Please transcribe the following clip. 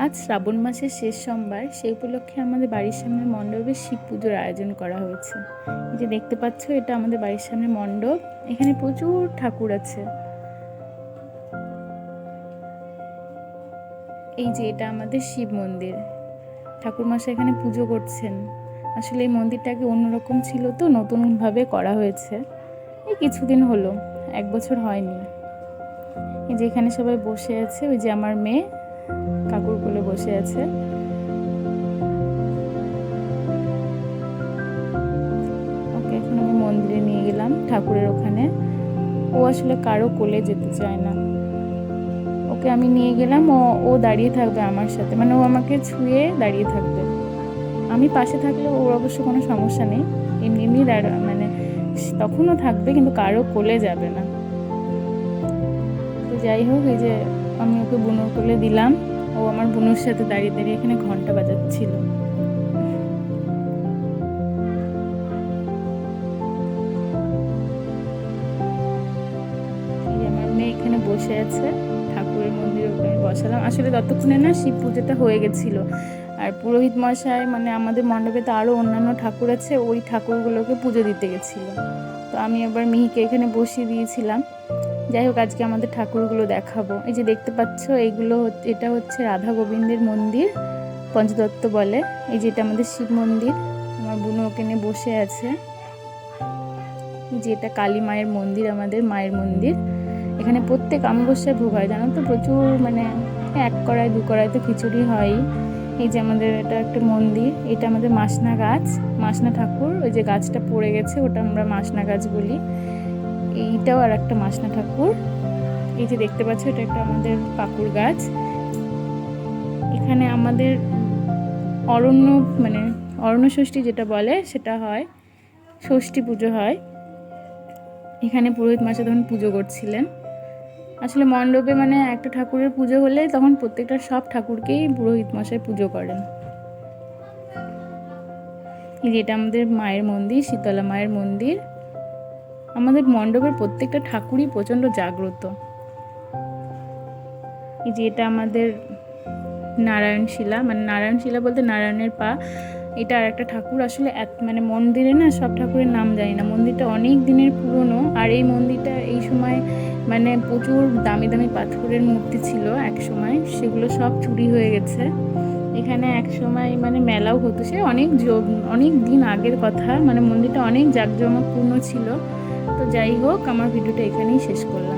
আজ শ্রাবণ মাসের শেষ সোমবার, সেই উপলক্ষে আমাদের বাড়ির সামনে মণ্ডপে শিব পুজোর আয়োজন করা হয়েছে। এই যে দেখতে পাচ্ছ, এটা আমাদের বাড়ির সামনে মণ্ডপ। এখানে প্রচুর ঠাকুর আছে। এই যে এটা আমাদের শিব মন্দির, ঠাকুর মশাই এখানে পুজো করছেন। আসলে এই মন্দিরটাকে অন্যরকম ছিল, তো নতুনভাবে করা হয়েছে। এই কিছুদিন হলো, 1 বছর হয়নি। এই যে এখানে সবাই বসে আছে, ওই যে আমার মেয়ে কাকুর কোলে বসে আছে। ওকে এখন আমি মন্দিরে নিয়ে গেলাম, ঠাকুরের ওখানে। ও আসলে কারো কোলে যেতে চায় না। ওকে আমি নিয়ে গেলাম, ও দাঁড়িয়ে থাকবে আমার সাথে, মানে ও আমাকে ছুঁয়ে দাঁড়িয়ে থাকবে। আমি পাশে থাকলে ওর অবশ্য কোনো সমস্যা নেই, এমনি মানে তখনও থাকবে, কিন্তু কারো কোলে যাবে না। তো যাই হোক, এই যে আমি ওকে বুনুর কোলে দিলাম। ও আমার বুনুর সাথে দাঁড়িয়ে দাঁড়িয়ে এখানে ঘন্টা বাজাচ্ছিল। আমার মেয়ে এখানে বসে আছে, ঠাকুরের মন্দিরে ওকে বসালাম। আসলে ততক্ষণে না শিব পুজোটা হয়ে গেছিল। আর পুরোহিত মশাই, মানে আমাদের মণ্ডপে তো আরও অন্যান্য ঠাকুর আছে, ওই ঠাকুরগুলোকে পুজো দিতে গেছিল। তো আমি এবার মিহিকে এখানে বসিয়ে দিয়েছিলাম। যাই হোক, আজকে আমাদের ঠাকুরগুলো দেখাবো। এই যে দেখতে পাচ্ছ, এটা হচ্ছে রাধা গোবিন্দের মন্দির, পঞ্চদত্ত বলে। এই যে এটা আমাদের শিব মন্দির, আমার বোন ওখানে বসে আছে। যে এটা কালী মায়ের মন্দির, আমাদের মায়ের মন্দির। এখানে প্রত্যেক অমাবস্যায় ভোগ হয়, জানো তো, প্রচুর, মানে 1 কড়াই 2 কড়াই তো খিচুড়ি হয়ই। এই যে আমাদের এটা একটা মন্দির, এটা আমাদের মাসনা গাছ, মাসনা ঠাকুর। ওই যে গাছটা পড়ে গেছে, ওটা আমরা মাসনা গাছ বলি। এইটাও আর একটা মাসনা ঠাকুর। এই যে দেখতে পাচ্ছ, এটা একটা আমাদের পাকুর গাছ। এখানে আমাদের অরণ্য ষষ্ঠী যেটা বলে সেটা হয়, ষষ্ঠী পুজো হয়। এখানে পুরোহিত মশাই তখন পুজো করছিলেন। আসলে মণ্ডপে মানে একটা ঠাকুরের পুজো হলে তখন প্রত্যেকটা সব ঠাকুরকেই পুরোহিত মশাই পুজো করেন। এই যে এটা আমাদের মায়ের মন্দির, শীতলা মায়ের মন্দির। আমাদের মণ্ডপের প্রত্যেকটা ঠাকুরই প্রচণ্ড জাগ্রত। এই যে এটা আমাদের নারায়ণশিলা, মানে নারায়ণশিলা বলতে নারায়ণের পা। এটা আর একটা ঠাকুর। আসলে মানে মন্দিরে না সব ঠাকুরের নাম জানি না। মন্দিরটা অনেক দিনের পুরনো, আর এই মন্দিরটা এই সময় মানে প্রচুর দামি দামি পাথরের মূর্তি ছিল এক সময়, সেগুলো সব চুরি হয়ে গেছে। এখানে এক সময় মানে মেলাও হতো, সে অনেক দিন আগের কথা। মানে মন্দিরটা অনেক জাঁকজমকপূর্ণ ছিল। তো যাই হোক, আমার ভিডিওটা এখানেই শেষ করলাম।